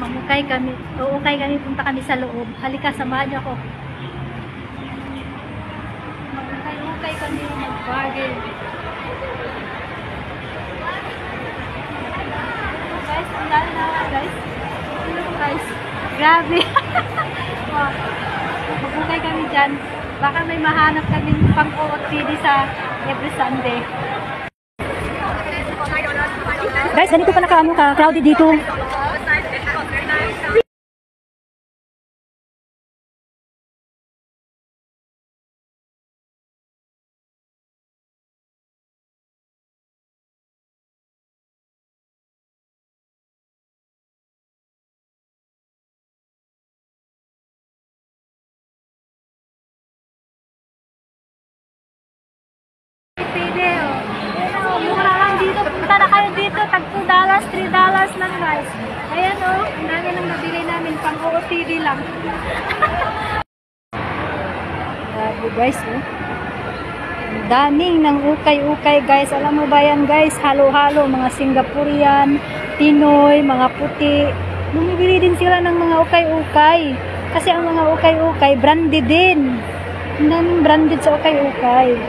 Mamukay kami. Uukay kami, punta kami sa loob. Halika, samahan niyo ako. Mamukay kami, mag-bargain. Guys, ang lalo na guys. Guys, grabe. Mamukay kami dyan. Baka may mahanap kami pang-OOTD sa every Sunday. Guys, ganito pa crowded dito. Mura lang dito. Punta na kayo dito. Tag $2, $3 lang guys. Ayan o. Ang dami nang nabigay namin. Pang OOTD lang. Grabe guys o. Ang daming ng ukay-ukay guys. Alam mo ba yan guys? Halo-halo. Mga Singaporean, Pinoy, mga puti. Bumibili din sila ng mga ukay-ukay. Kasi ang mga ukay-ukay branded din. Ang daming branded sa ukay-ukay.